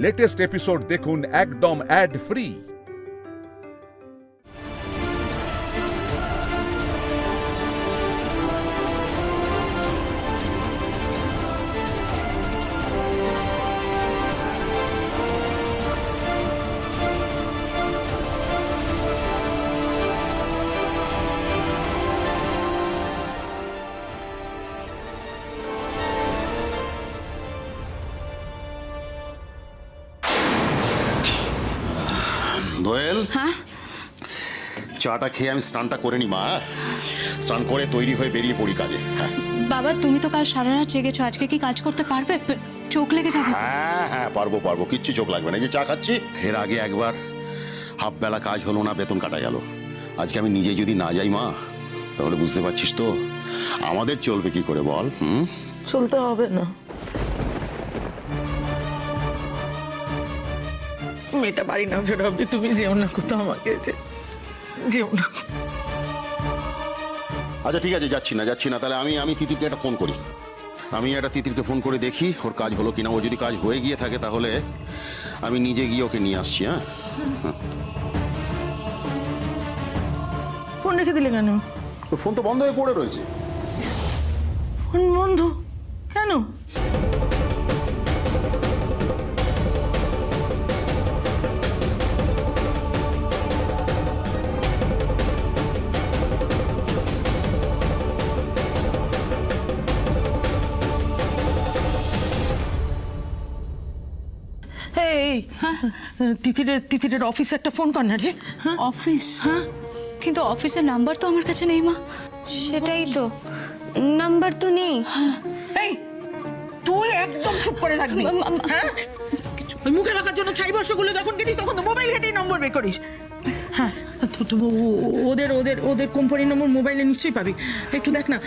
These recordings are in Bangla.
লেটেস্ট এপিসোড দেখুন একদম অ্যাড ফ্রি। দোয়েল, হ্যাঁ চাটা খেয়ে আমি স্নানটা করে নি মা। স্নান করে তৈরি হয়ে বেরিয়ে পড়ি কাজে। হ্যাঁ বাবা, তুমি তো কাল সারা রাত জেগেছো, আজকে কি কাজ করতে পারবে? চোখ লেগে যাবে তো। হ্যাঁ পারবো, কিচ্ছু চোখ লাগবে না। এই যে চা খাচ্ছি, এর আগে একবার হাফ বেলা কাজ হলো না, বেতন কাটা গেল। আজকে আমি নিজে যদি না যাই মা, তাহলে বুঝতে পারছিস তো আমাদের চলবে কি করে বল? চলতে হবে না। মেয়েটা বাড়ি না ফেরাবে, তুমি যেও না কোথাও, আমাকে যেও না। আচ্ছা ঠিক আছে, যাচ্ছি না। তাহলে আমি তিতিরকে একটা ফোন করি। তিতিরকে ফোন করে দেখি ওর কাজ হলো কিনা। ও যদি কাজ হয়ে গিয়ে থাকে তাহলে আমি নিজে গিয়ে ওকে নিয়ে আসছি। হ্যাঁ, ফোন রেখে দিলে কেন? ফোন তো বন্ধ হয়ে পড়ে রয়েছে। ফোন বন্ধ কেন? তিতিরের অফিসে একটা ফোন কর না রে। অফিস? হ্যাঁ, কিন্তু অফিসের নাম্বার তো আমার কাছে নেই মা। সেটাই তো, নাম্বার তো নেই। এই তুই একদম চুপ করে থাকবি। হ্যাঁ, ওই মুখে রাখার জন্য ছাই বর্ষগুলো যখন কিনিস তখন মোবাইল ঘেটেই নম্বর বের করিস। হ্যাঁ, ওদের কোম্পানির নম্বর মোবাইলে নিশ্চয়ই পাবি। একটু দেখ না,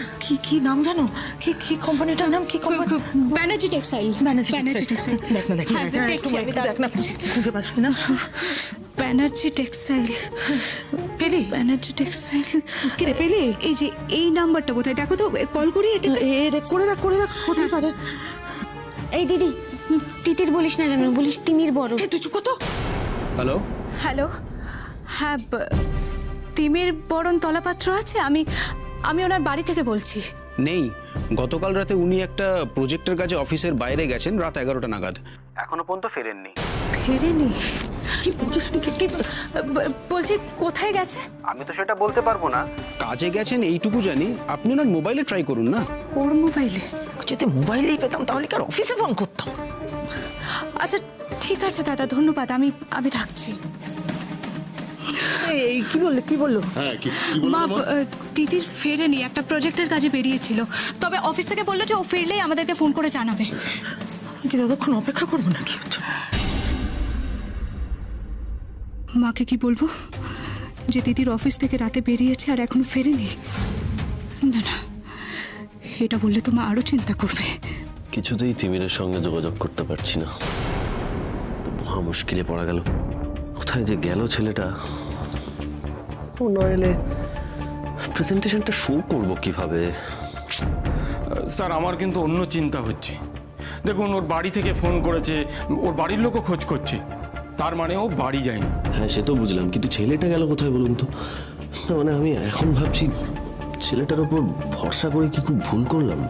কি নাম জানো? কি কোম্পানিটার নাম? কি company? Banerjee textile. Banerjee textile. দেখ না দেখ না, খুঁজে পাস না। ব্যানার্জি টেক্সটাইল। পেলি? ব্যানার্জি টেক্সটাইল। কি রে পেলি? এই যে এই নাম্বারটা কোথায় দেখো তো, কল করি এটা। করে দেখ হতে পারে। এই দিদি, তিতির বলিস না জানো, বলিস তিমির বড়। তুই চুপ কর তো। হ্যালো, হ্যাঁ, তিমির বরণ তলাপাত্র আছে? আমি ওনার বাড়ি থেকে বলছি। নেই, গতকাল রাতে উনি একটা প্রজেক্টের কাজে অফিসের বাইরে গেছেন রাত 11টা নাগাদ, এখনো পর্যন্ত ফেরেননি। ফেরেনি? বলছি কোথায় গেছে? আমি তো সেটা বলতে পারবো না, কাজে গেছেন এইটুকু জানি। আপনি ওনার মোবাইলে ট্রাই করুন না। ওর মোবাইলে? যদি মোবাইলেই পেতাম তাহলে কি আর অফিসে ফোন করতাম? আচ্ছা ঠিক আছে দাদা, ধন্যবাদ, আমি রাখছি। এই কি বললো? হ্যাঁ, কি মা, তিতির ফেরেনি, একটা প্রজেক্টের কাজে বেরিয়েছিল। তবে অফিস থেকে বললো যে ও ফিরলেই আমাদেরকে ফোন করে জানাবে। কি ততক্ষণ অপেক্ষা করবো নাকি? মাকে কি বলবো যে তিতির অফিস থেকে রাতে বেরিয়েছে আর এখনো ফেরেনি? না, এটা বললে তো মা আরো চিন্তা করবে। কিছুতেই তিমিরের সঙ্গে যোগাযোগ করতে পারছি না, মহা মুশকিলে পড়া গেল। কোথায় যে গেল ছেলেটা? ও নইলে প্রেজেন্টেশনটা শো করবো কিভাবে? স্যার, আমার কিন্তু অন্য চিন্তা হচ্ছে। দেখুন, ওর বাড়ি থেকে ফোন করেছে, ওর বাড়ির লোকও খোঁজ করছে, তার মানে ও বাড়ি যায়নি। হ্যাঁ, সে তো বুঝলাম, কিন্তু ছেলেটা গেল কোথায় বলুন তো? মানে আমি এখন ভাবছি ছেলেটার উপর ভরসা করে কি খুব ভুল করলাম?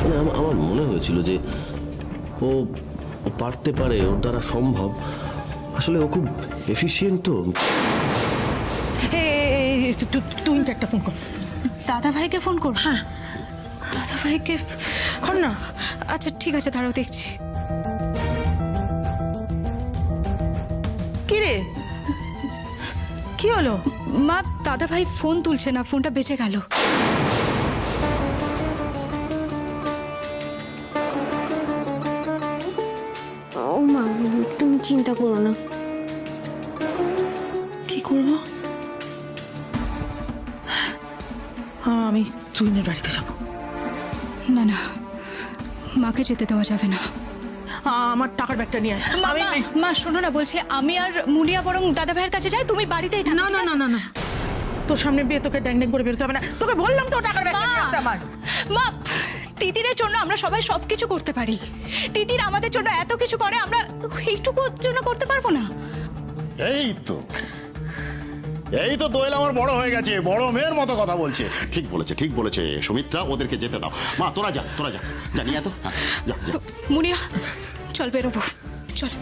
মানে আমার মনে হয়েছিল যে ও পারতে পারে, ওর দ্বারা সম্ভব। আসলে ও খুব এফিশিয়েন্ট। তো তুই একটা ফোন কর। দাদা ভাইকে ফোন কর? হ্যাঁ, দাদা ভাইকে কর না। আচ্ছা ঠিক আছে, দাঁড়াও দেখছি। কি রে, কি হলো? মা, দাদা ভাই ফোন তুলছে না, ফোনটা বেঁচে গেল। ও মা, তুমি চিন্তা করো না। কি করবো? আমি তুইনের বাড়িতে যাবো। না, মাকে যেতে দেওয়া যাবে না। আমার টাকার ব্যাগটা নিয়ে আয়। মা শোনো না, বলছি আমি আর মুনিয়া বরং দাদা ভাইয়ের কাছে যাই, তুমি বাড়িতেই থাকো। না, তোর সামনে বিয়ে তোকে ড্যাং ড্যাং করে বেরোতে হবে না। তোকে বললাম তো টাকার ব্যাগটা নিয়ে আসতে আমার। মা তিতিরের জন্য আমরা সবাই সবকিছু করতে পারি। তিতির আমাদের জন্য এত কিছু করে, আমরা এইটুকু জন্য করতে পারবো না? এই তো দোয়েল আমার বড় হয়ে গেছে, বড় মেয়ের মতো কথা বলছে। ঠিক বলেছে সুমিত্রা, ওদেরকে যেতে দাও। মা তোরা যা জানি এত যা। মুনিয়া চল বেরোবো, চল।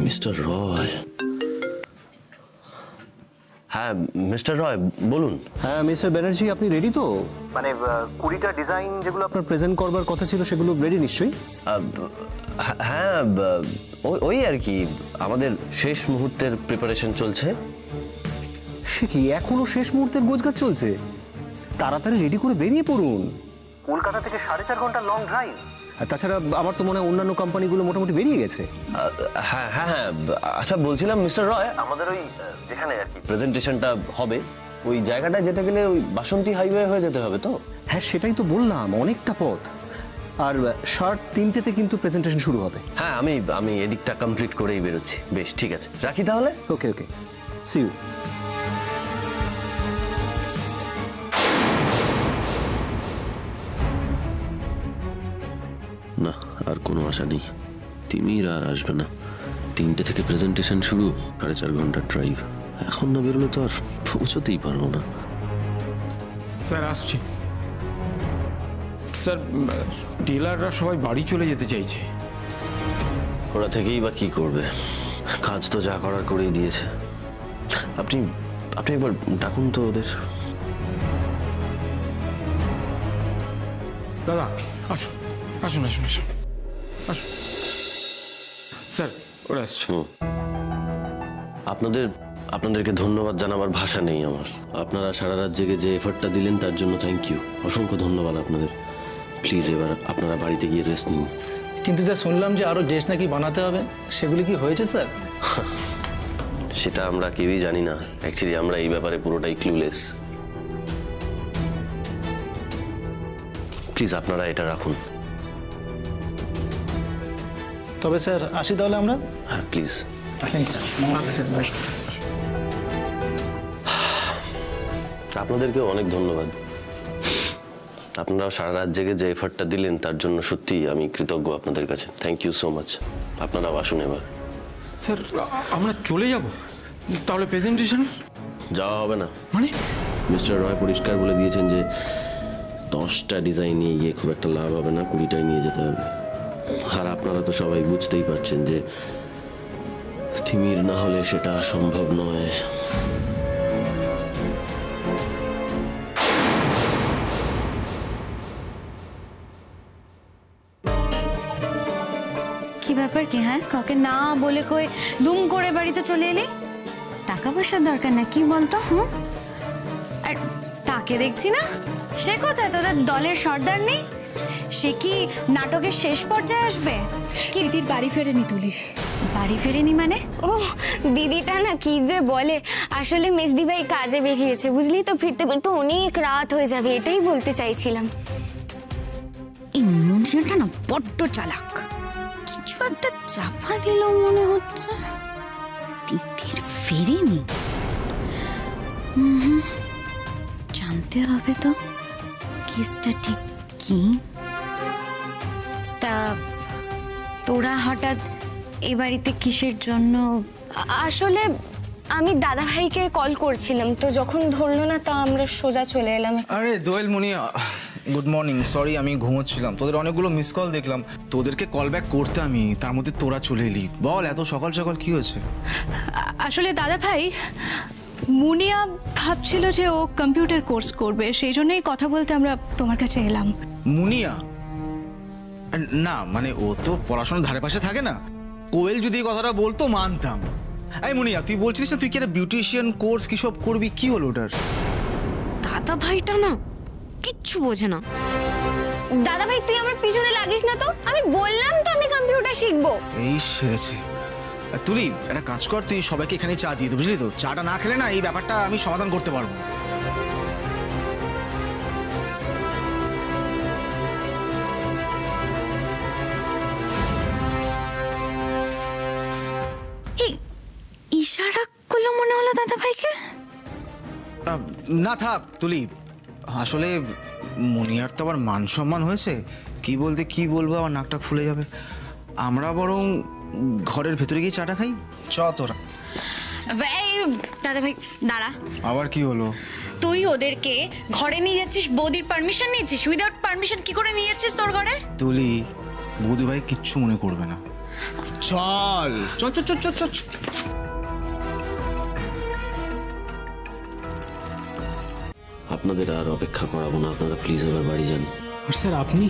মিস্টার রয়। হ্যাঁ মিস্টার রয় বলুন। হ্যাঁ মিস্টার ব্যানার্জি, আপনি রেডি তো? মানে 20টা ডিজাইন যেগুলো আপনার প্রেজেন্ট করবার কথা ছিল সেগুলো রেডি নিশ্চয়ই? হ্যাঁ ওই আর কি, আমাদের শেষ মুহূর্তের প্রিপারেশন চলছে। সে কি এখনো শেষ মুহূর্তের গোছগাছ চলছে? তাড়াতাড়ি রেডি করে বেরিয়ে পড়ুন। কলকাতা থেকে 4.5 ঘন্টা লং ড্রাইভ। আর তাছাড়া আমার তো মনে হয় অন্যান্য কোম্পানিগুলো মোটামুটি বেরিয়ে গেছে। হ্যাঁ হ্যাঁ হ্যাঁ, আচ্ছা বলছিলাম মিস্টার রয়, আমাদের ওই যেখানে আর কি প্রেজেন্টেশনটা হবে ওই জায়গাটায় যেতে গেলে ওই বাসন্তী হাইওয়ে হয়ে যেতে হবে তো? হ্যাঁ সেটাই তো বললাম, অনেকটা পথ। আর 3:30 কিন্তু প্রেজেন্টেশন শুরু হবে। হ্যাঁ আমি এদিকটা কমপ্লিট করেই বেরোচ্ছি। বেশ ঠিক আছে, রাখি তাহলে। ওকে সি ইউ। না আর কোনো আশা নেই, তিমির আর আসবে না। 3টে থেকে প্রেজেন্টেশন শুরু, 4.5 ঘন্টার ড্রাইভ। এখন না বেরোলে তো আর পৌঁছতেই পারবো না। স্যার আসছি। স্যার ডিলাররা সবাই বাড়ি চলে যেতে চাইছে। ওরা থেকেই বা কি করবে, কাজ তো যা করার করেই দিয়েছে। আপনি একবার ডাকুন তো ওদের। দাদা আসুন আসুন আসুন আসুন আসুন। স্যার ওরা আসছে। আপনাদেরকে ধন্যবাদ জানাবার ভাষা নেই আমার। আপনারা সারা রাত জেগে যে এফর্টটা দিলেন তার জন্য থ্যাংক ইউ, অসংখ্য ধন্যবাদ আপনাদের। প্লিজ এবার আপনারা বাড়িতে গিয়ে রেস্ট নিন। কিন্তু যা শুনলাম যে আরো ড্রেস নাকি বানাতে হবে, সেগুলি কি হয়েছে স্যার? সেটা আমরা কেউই জানি না। অ্যাকচুয়ালি আমরা এই ব্যাপারে পুরোটাই ক্লুলেস। প্লিজ আপনারা এটা রাখুন। তবে স্যার আসি তাহলে আমরা। হ্যাঁ প্লিজ। আপনাদেরকেও অনেক ধন্যবাদ। আপনারাও সারা রাত জেগে যে এফর্টটা দিলেন তার জন্য সত্যি আমি কৃতজ্ঞ আপনাদের কাছে। Thank you so much. আপনারাও আসুন এবার। স্যার আমরা চলে যাব তাহলে? প্রেজেন্টেশন যাওয়া হবে না মানে? মিস্টার রয় পরিষ্কার বলে দিয়েছেন যে 10টা ডিজাইন নিয়ে গিয়ে খুব একটা লাভ হবে না, 20টাই নিয়ে যেতে হবে। আর আপনারা তো সবাই বুঝতেই পারছেন যে থিমির না হলে সেটা সম্ভব নয়। কি ব্যাপার কি? হ্যাঁ, কাকে না বলে কই দুম করে বাড়িতে চলে এলি? টাকা পয়সার দরকার না কি বলতো? আর তাকে দেখছি না, সে কোথায়? তোদের দলের সর্দার নেই? সে কি নাটকের শেষ পর্যায়ে আসবে? তিতির বাড়ি ফেরেনি তুলি। বাড়ি ফেরেনি মানে? ও দিদিটা না কি যে বলে, আসলে মেজদি ভাই কাজে বেরিয়েছে বুঝলি তো, ফিরতে ফিরতে অনেক রাত হয়ে যাবে, এটাই বলতে চাইছিলাম। এই মন্দিরটা না বড্ড চালাক, কিছু একটা চাপা দিল মনে হচ্ছে। তিতির ফেরেনি, জানতে হবে তো কেসটা ঠিক কি। তা তোরা হঠাৎ এই বাড়িতে কিসের জন্য? আসলে আমি দাদা ভাইকে কল করছিলাম, তো যখন ধরলো না তা আমরা সোজা চলে এলাম। আরে দোয়েল মুনিয়া, গুড মর্নিং। সরি আমি ঘুমোচ্ছিলাম, তোদের অনেকগুলো মিস কল দেখলাম, তোদেরকে কল ব্যাক করতে আমি, তার মধ্যে তোরা চলে এলি। বল এত সকাল সকাল কি হয়েছে? আসলে দাদা ভাই, মুনিয়া ভাবছিল যে ও কম্পিউটার কোর্স করবে, সেই জন্যই কথা বলতে আমরা তোমার কাছে এলাম। মুনিয়া? না মানে ও তো পড়াশোনার ধারে পাশে থাকে না। কোয়েল যদি এই কথাটা বলতো মানতাম। এই মুনিয়া, তুই বলছিস না তুই কি একটা বিউটিশিয়ান কোর্স কি সব করবি, কি হলো ওটার? দাদা ভাইটা না কিচ্ছু বোঝে না। দাদা ভাই তুই আমার পিছনে লাগিস না তো, আমি বললাম তো আমি কম্পিউটার শিখবো। এই সেরেছে। তুলি একটা কাজ কর, তুই সবাইকে এখানে চা দিয়ে দে, বুঝলি তো? চাটা না খেলে না এই ব্যাপারটা আমি সমাধান করতে পারবো। এই ইশারা করলো মনে হলো দাদা ভাইকে। না থাক তুলি, আসলে মুনিয়ার তো আবার মান সম্মান হয়েছে, কি বলতে কি বলবো, আমার নাকটা ফুলে যাবে। আমরা বরং ঘরের ভেতরে গিয়ে চাটা খাই, চ তোরা। এই দাদা ভাই দাঁড়া, আবার কি হলো? তুই ওদেরকে ঘরে নিয়ে যাচ্ছিস, বৌদির পারমিশন নিয়েছিস? উইদাউট পারমিশন কি করে নিয়ে যাচ্ছিস তোর ঘরে? তুলি, বৌদি ভাই কিচ্ছু মনে করবে না, চল চল চল চল চল চল। আপনাদের আর অপেক্ষা করাবো না, আপনারা প্লিজ এবার বাড়ি যান। আর স্যার আপনি?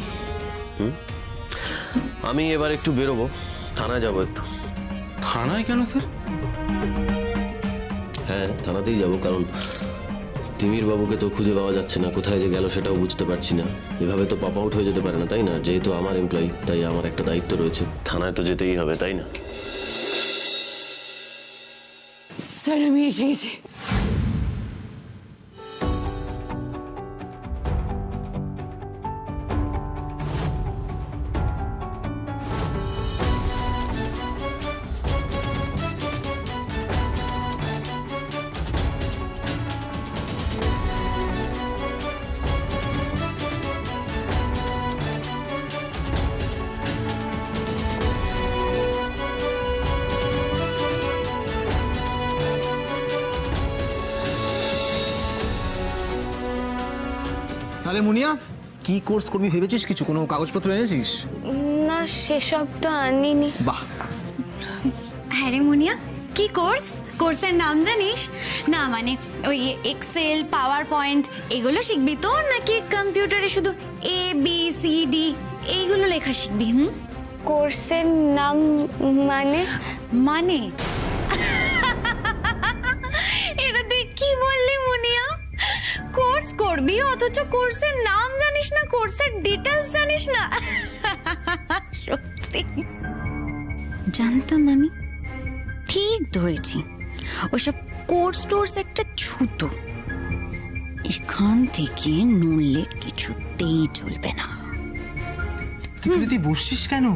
আমি এবার একটু বেরোবো, থানায় যাবো একটু। থানায় কেন স্যার? হ্যাঁ, থানাতেই যাব, কারণ তিমির বাবুকে তো খুঁজে পাওয়া যাচ্ছে না, কোথায় যে গেল সেটাও বুঝতে পারছি না। এভাবে তো পপ আউট হয়ে যেতে পারে না, তাই না? যেহেতু আমার এমপ্লয়ি, তাই আমার একটা দায়িত্ব রয়েছে, থানায় তো যেতেই হবে, তাই না? স্যার আমি এসে গেছি। তাহলে মুনিয়া, কি কোর্স করবি ভেবেছিস? কিছু কোনো কাগজপত্র এনেছিস? না সেসব তো আনিনি। বাহ, হ্যাঁ রে মুনিয়া, কি কোর্স? কোর্সের নাম জানিস? না মানে ওই এক্সেল, পাওয়ার পয়েন্ট এগুলো শিখবি তো, নাকি কম্পিউটারে শুধু ABCD এইগুলো লেখা শিখবি? কোর্সের নাম মানে? মানে এটা তুই কি বললি মুনিয়া? কোর্স করবি অথচ কোর্সের নাম জানিস না, কোর্সের ডিটেলস জানিস না? সত্যি জানতাম আমি, ঠিক ধরেছি। ওসব কোর্স টোর্স একটা ছুতো, এখান থেকে নড়লে কিছুতেই চলবে না। তুই বসছিস কেন?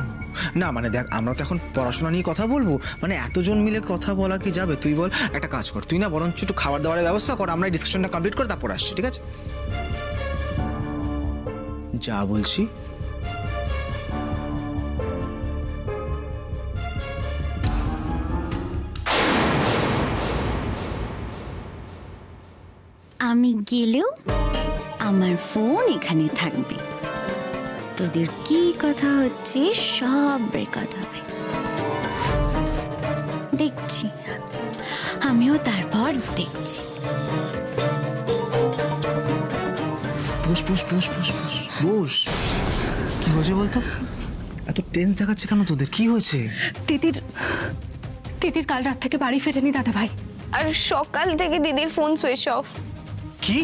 না মানে দেখ, আমরা তো এখন পড়াশোনা নিয়ে কথা বলবো, মানে এতজন মিলে কথা বলা কি যাবে? তুই বল, একটা কাজ কর, তুই না বরঞ্চ একটু খাবার দাবারের ব্যবস্থা কর, আমরা ডিসকাশনটা কমপ্লিট করে তারপর আসছি, ঠিক আছে? যা বলছি। আমি গেলেও আমার ফোন এখানে থাকবে, তোদের কি কথা হচ্ছে সব রেকর্ড হবে, দেখছি, আমিও তারপর দেখছি। বস বস বস বস বস বস। কি হয়েছে বলতো? এত টেন্স দেখাচ্ছে কেন তোদের? কি হয়েছে? তিতির কাল রাত থেকে বাড়ি ফেরেনি দাদা ভাই। আর সকাল থেকে দিদির ফোন সুইচ অফ। কি?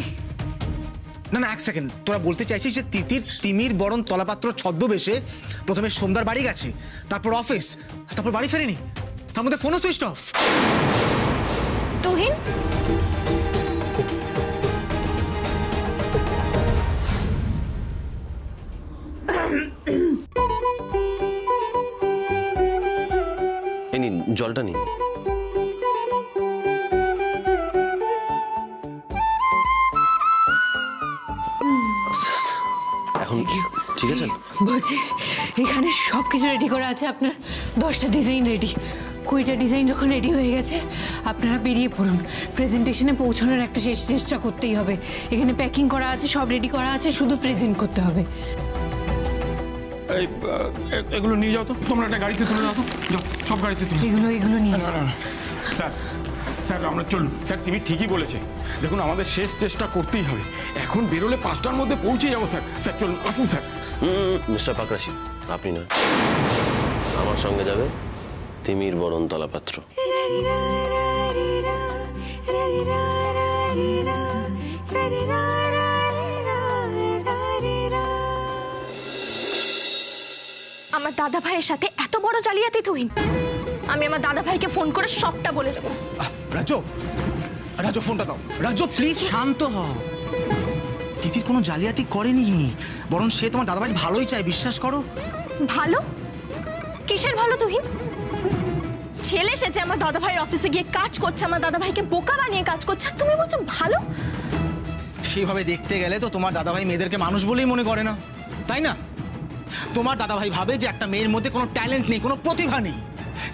না না, এক সেকেন্ড, তোরা বলতে চাইছিস যে তিমির বরণ তলাপাত্র ছদ্মবেশে প্রথমে সোমদার বাড়ি গেছে, তারপর অফিস, তারপর বাড়ি ফেরেনি, তার মধ্যে ফোনও সুইচ অফ? তুহিন, এই নিন জলটা নিন। এখন ঠিক আছে? বলছি এখানে সব কিছু রেডি করা আছে, আপনার 10টা ডিজাইন রেডি, 20টা ডিজাইন যখন রেডি হয়ে গেছে আপনারা বেরিয়ে পড়ুন। প্রেজেন্টেশনে পৌঁছানোর একটা শেষ চেষ্টা করতেই হবে। এখানে প্যাকিং করা আছে, সব রেডি করা আছে, শুধু প্রেজেন্ট করতে হবে। এই এগুলো নিয়ে যাও তো, তোমরা একটা গাড়িতে তুলে দাও তো, যাও সব গাড়িতে তুলে। এগুলো নিয়ে যাও। স্যার স্যার আমরা চলুন। স্যার তুমি ঠিকই বলেছে, দেখুন আমাদের শেষ চেষ্টা করতেই হবে, এখন বেরোলে 5টার মধ্যে পৌঁছে যাবো স্যার। স্যার চলুন, আসুন স্যার। মিস্টার পাকরাশি, আপনি না, আমার সঙ্গে যাবে তিমির বরণ তলাপাত্র। আমার দাদা ভাইয়ের সাথে এত বড় জালিয়াতি তুহিন, আমি আমার দাদা ভাইকে ফোন করে সবটা বলে দেবো। রাজু, রাজু ফোনটা দাও। রাজু প্লিজ শান্ত হও। তিতির কোনো জালিয়াতি করেনি, বরং সে তোমার দাদাভাই ভালোই চায়, বিশ্বাস করো। ভালো? কিসের ভালো তুহিন? ছেলে সেজে আমার দাদা ভাইয়ের অফিসে গিয়ে কাজ করছে, আমার দাদা ভাইকে বোকা বানিয়ে কাজ করছে, আর তুমি বলছো ভালো? সেইভাবে দেখতে গেলে তো তোমার দাদাভাই মেয়েদেরকে মানুষ বলেই মনে করে না, তাই না? তোমার দাদাভাই ভাবে যে একটা মেয়ের মধ্যে কোনো ট্যালেন্ট নেই, কোনো প্রতিভা নেই।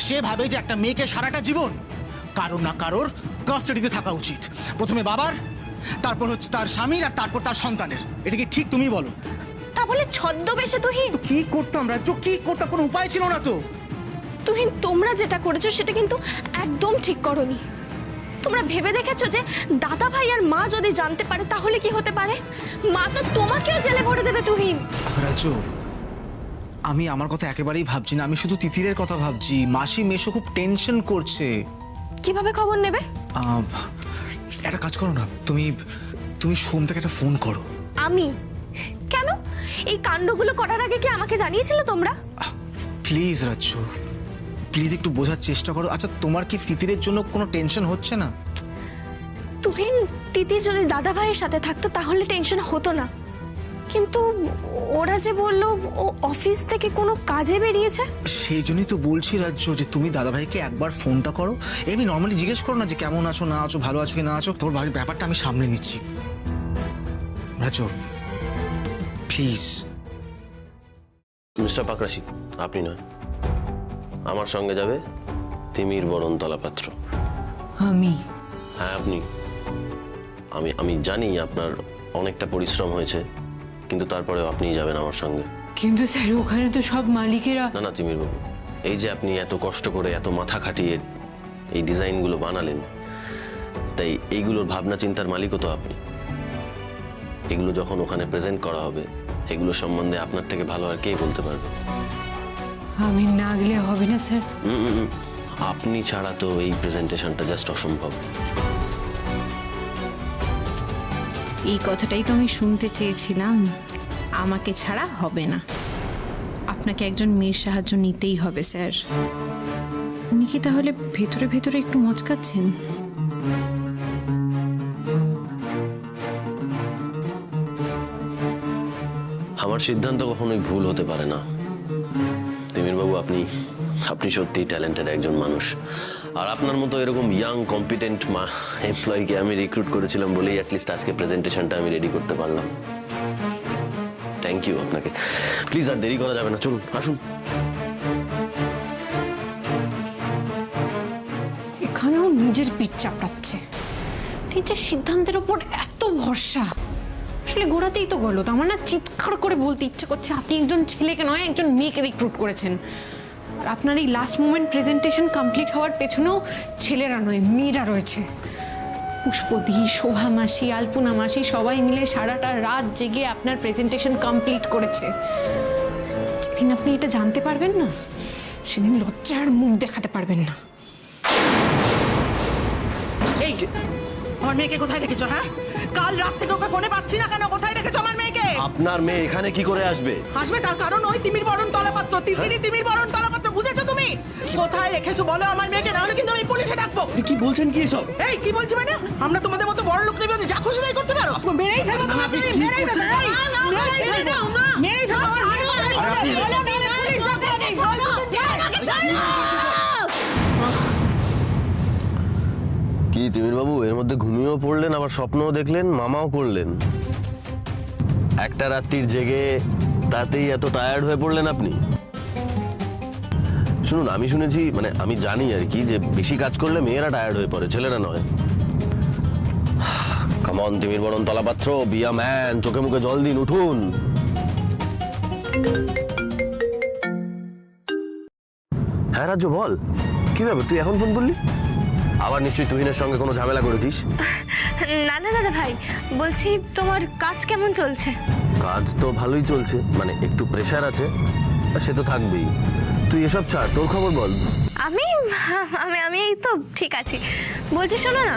সে ভাবে যে একটা মেয়েকে সারাটা জীবন কারোর না কারোর কাস্টাডিতে থাকা উচিত, প্রথমে বাবার, তারপর হচ্ছে তার স্বামীর, আর তারপর তার সন্তানের। এটা কি ঠিক? তুমি বলো। তা বলে ছদ্মবেশে তুহিন? কি করতাম রাজ্য, কি করতাম? কোনো উপায় ছিল না তো। তুহিন, তোমরা যেটা করেছো সেটা কিন্তু একদম ঠিক করনি। তোমরা ভেবে দেখেছো যে দাদা ভাই আর মা যদি জানতে পারে তাহলে কি হতে পারে? মা তো তোমাকেও জেলে ভরে দেবে তুহিন। রাজ্য, আমি আমার কথা একেবারেই ভাবছি না, আমি শুধু তিতিরের কথা ভাবছি। মাসি মেশো খুব টেনশন করছে। কিভাবে খবর নেবে? একটা কাজ করো না, তুমি তুমি সোম থেকে একটা ফোন করো। আমি কেন? এই কাণ্ডগুলো করার আগে কি আমাকে জানিয়েছিলে তোমরা? প্লিজ রাজ্য, প্লিজ একটু বোঝার চেষ্টা করো। আচ্ছা, তোমার কি তিতিরের জন্য কোনো টেনশন হচ্ছে না? তুহিন, তিতির যদি দাদা ভাইয়ের সাথে থাকতো তাহলে টেনশন হতো না, কিন্তু ওরা যে বললো ও অফিস থেকে কোনো কাজে বেরিয়েছে। সেই জন্যই তো বলছি রাজ্য যে তুমি দাদাভাইকে একবার ফোনটা করো, এমনি নর্মালি জিজ্ঞেস করো না যে কেমন আছো না আছো, ভালো আছো কি না আছো, তোমার বাড়ির ব্যাপারটা আমি সামনে নিচ্ছি। রাজ্য প্লিজ। মিস্টার পাকরাশি, আপনি নয়, আমার সঙ্গে যাবে তিমির বরণ তলাপাত্র। আমি? হ্যাঁ আপনি। আমি জানি আপনার অনেকটা পরিশ্রম হয়েছে, কিন্তু তারপরেও আপনিই যাবেন আমার সঙ্গে। কিন্তু স্যার, ওখানে তো সব মালিকেরা। না না তিমির বাবু, এই যে আপনি এত কষ্ট করে এত মাথা খাটিয়ে এই ডিজাইনগুলো বানালেন, তাই এইগুলোর ভাবনা চিন্তার মালিকও তো আপনি। এগুলো যখন ওখানে প্রেজেন্ট করা হবে, এগুলো সম্বন্ধে আপনার থেকে ভালো আর কে বলতে পারবে? আমি না গেলে হবে না স্যার? আপনি ছাড়া তো এই প্রেজেন্টেশনটা জাস্ট অসম্ভব। এই কথাটাই তো আমি শুনতে চেয়েছিলাম। আমাকে ছাড়া হবে না, আপনাকে একজন মেয়ের সাহায্য নিতেই হবে স্যার। উনি কি তাহলে ভেতরে ভেতরে একটু মচকাচ্ছেন? আমার সিদ্ধান্ত কখনোই ভুল হতে পারে না তিমির বাবু। আপনি সত্যিই ট্যালেন্টেড একজন মানুষ, আর আপনার মতো এরকম ইয়াং কম্পিটেন্ট এমপ্লয়িকে আমি রিক্রুট করেছিলাম বলেই অ্যাটলিস্ট আজকে প্রেজেন্টেশনটা আমি রেডি করতে পারলাম। থ্যাংক ইউ আপনাকে। প্লিজ আর দেরি করা যাবে না, চলুন আসুন। এখানেও নিজের পিঠ চাপড়াচ্ছে, নিজের সিদ্ধান্তের উপর এত ভরসা। আসলে গোড়াতেই তো গলত। আমার না চিৎকার করে বলতে ইচ্ছে করছে, আপনি একজন ছেলেকে নয় একজন মেয়েকে রিক্রুট করেছেন। আপনার এই লাস্ট মোমেন্ট প্রেজেন্টেশন কমপ্লিট হওয়ার পেছনেও ছেলেরা নয় মেয়েরা রয়েছে। পুষ্পদি, শোভা মাসি, আলপনা মাসি সবাই মিলে সারাটা রাত জেগে আপনার প্রেজেন্টেশন কমপ্লিট করেছে। যেদিন আপনি এটা জানতে পারবেন না, সেদিন লজ্জার মুখ দেখাতে পারবেন না। এই আমার মেয়েকে কোথায় রেখেছো? হ্যাঁ, কাল রাত থেকে ওকে ফোনে পাচ্ছি না কেন? কোথায় রেখেছো আমার মেয়েকে? আপনার মেয়ে এখানে কি করে আসবে? আসবে তার কারণ ওই তিমির বরণ তলাপাত্র, তিমির বরণ তলাপাত্র। বুঝেছো তুমি? কোথায় রেখেছো বলো আমার মেয়েকে, নাহলে কিন্তু আমি পুলিশে ডাকবো। কি বলছেন কি এসব? এই কি বলছি মানে? আমরা তোমাদের মতো বড় লোক নেবে যা খুশি তাই করতে পারো? মেরেই ফেলবো তোমাকে, মেরেই ফেলবো, মেরেই কি তিমির বাবু, এর মধ্যে ঘুমিয়েও পড়লেন, আবার স্বপ্নও দেখলেন, মামাও করলেন। একটা রাত্রির জেগে তাতেই এত টায়ার্ড হয়ে পড়লেন আপনি? শুনুন, আমি শুনেছি, মানে আমি জানি আর কি, যে বেশি কাজ করলে মেয়েরা টায়ার্ড হয়ে পড়ে, ছেলেরা নয়। কাম অন তিমির বরণ তলাপাত্র, বি আ ম্যান, চোখে মুখে জল দিন, উঠুন। হ্যাঁ রাজ্য, বল কি ব্যাপার, তুই এখন ফোন করলি? আবার নিশ্চয়ই তুহিনের সঙ্গে কোনো ঝামেলা করেছিস? না না দাদা ভাই, বলছি তোমার কাজ কেমন চলছে? কাজ তো ভালোই চলছে, মানে একটু প্রেশার আছে, সে তো থাকবেই। তুই এসব ছাড়, তোর খবর বল। আমি আমি আমি এই তো ঠিক আছি। বলছি শোনো না,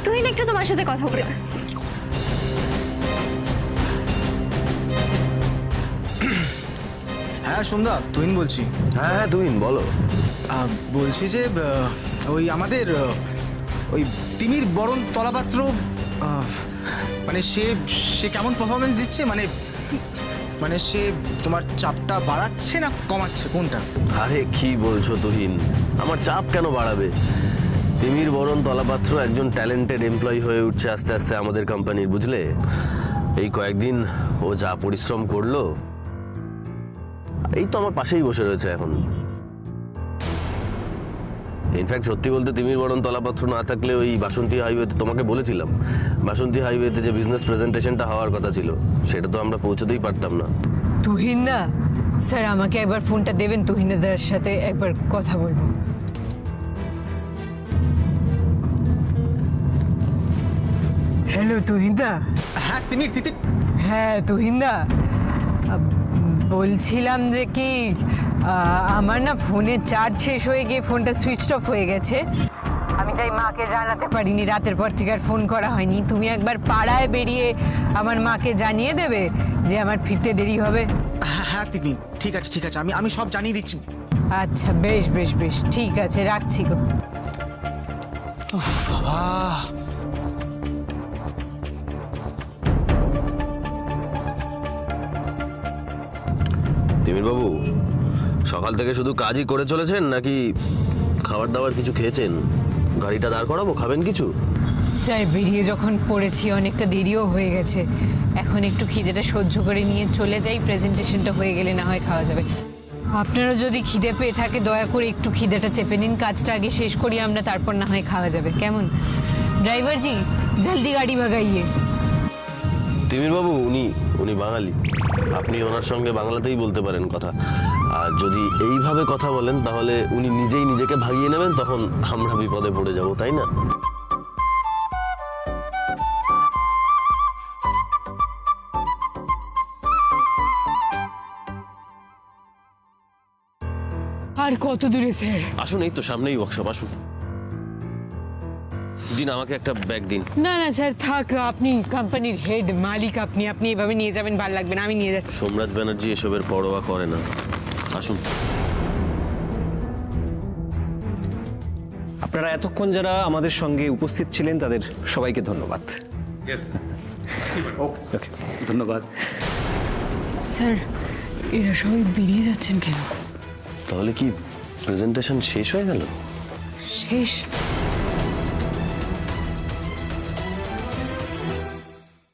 তুহিন একটু তোমার সাথে কথা বলে। হ্যাঁ সন্ধ্যা, তুহিন বলছি। হ্যাঁ হ্যাঁ তুহিন বলো। বলছি যে ওই আমাদের ওই তিমির বরণ তলাপাত্র, মানে সে কেমন পারফরমেন্স দিচ্ছে? মানে সে তোমার চাপটা বাড়াচ্ছে না কমাচ্ছে, কোনটা? আরে কি বলছো তুহিন, আমার চাপ কেন বাড়াবে? তিমির বরণ তলাপাত্র একজন ট্যালেন্টেড এমপ্লয়ি হয়ে উঠছে আস্তে আস্তে আমাদের কোম্পানির, বুঝলে? এই কয়েকদিন ও যা পরিশ্রম করলো, এই তো আমার পাশেই বসে রয়েছে এখন। ইনফ্যাক্ট সত্যি বলতে তিমির বরণ তলাপাত্র না থাকলে ওই বাসন্তী হাইওয়েতে, তোমাকে বলেছিলাম বাসন্তী হাইওয়েতে যে বিজনেস প্রেজেন্টেশনটা হওয়ার কথা ছিল সেটা তো আমরা পৌঁছতেই পারতাম না। তুহিনদা, স্যার আমাকে একবার ফোনটা দেবেন, তুহিনদার সাথে একবার কথা বলবো। হ্যালো তুহিনদা। হ্যাঁ তিমির, তিতির। হ্যাঁ তুহিনদা, বলছিলাম যে কি আমার না ফোনে চার্জ শেষ হয়ে গিয়ে ফোনটা সুইচ অফ হয়ে গেছে। আমি তাই মাকে জানাতে পারিনি, রাতের পর থেকে আর ফোন করা হয়নি। তুমি একবার পাড়ায় বেরিয়ে আমার মাকে জানিয়ে দেবে যে আমার ফিরতে দেরি হবে। হ্যাঁ হ্যাঁ তিমির, ঠিক আছে ঠিক আছে, আমি সব জানিয়ে দিচ্ছি। আচ্ছা বেশ বেশ বেশ, ঠিক আছে, রাখছি গো। বাবা, তিমির বাবু, সকাল থেকে শুধু কাজই করে চলেছেন নাকি খাবার দাবার কিছু খেয়েছেন? গাড়িটা দাঁড় করাবো, খাবেন কিছু? স্যার বেরিয়ে যখন পড়েছি অনেকটা দেরিও হয়ে গেছে, এখন একটু খিদেটা সহ্য করে নিয়ে চলে যাই, প্রেজেন্টেশনটা হয়ে গেলে না হয় খাওয়া যাবে। আপনারও যদি খিদে পেয়ে থাকে দয়া করে একটু খিদেটা চেপে নিন, কাজটা আগে শেষ করি আমরা, তারপর না হয় খাওয়া যাবে, কেমন? ড্রাইভার জি জলদি গাড়ি ভাগাইয়ে। তিমির বাবু উনি বাঙালি, আপনি ওনার সঙ্গে বাংলাতেই বলতে পারেন কথা। আর যদি এইভাবে কথা বলেন তাহলে উনি নিজেই নিজেকে ভাগিয়ে নেবেন, তখন আমরা বিপদে পড়ে যাব, তাই না? আর কত দূরে স্যার? আসুন, এই তো সামনেই ওয়ার্কশপ, আসুন। দিন আমাকে একটা ব্যাগ দিন। না না স্যার থাক, আপনি কোম্পানির হেড মালিক, আপনি এভাবে নিয়ে যাবেন, ভালো লাগবে না, আমি নিয়ে যাচ্ছি। সোমরাজ ব্যানার্জি এসবের পরোয়া করে না, আসুন। আপনারা এতক্ষণ যারা আমাদের সঙ্গে উপস্থিত ছিলেন তাদের সবাইকে ধন্যবাদ। ওকে, ধন্যবাদ। স্যার এরা সবাই বেরিয়ে যাচ্ছেন কেন? তাহলে কি প্রেজেন্টেশন শেষ হয়ে গেল? শেষ?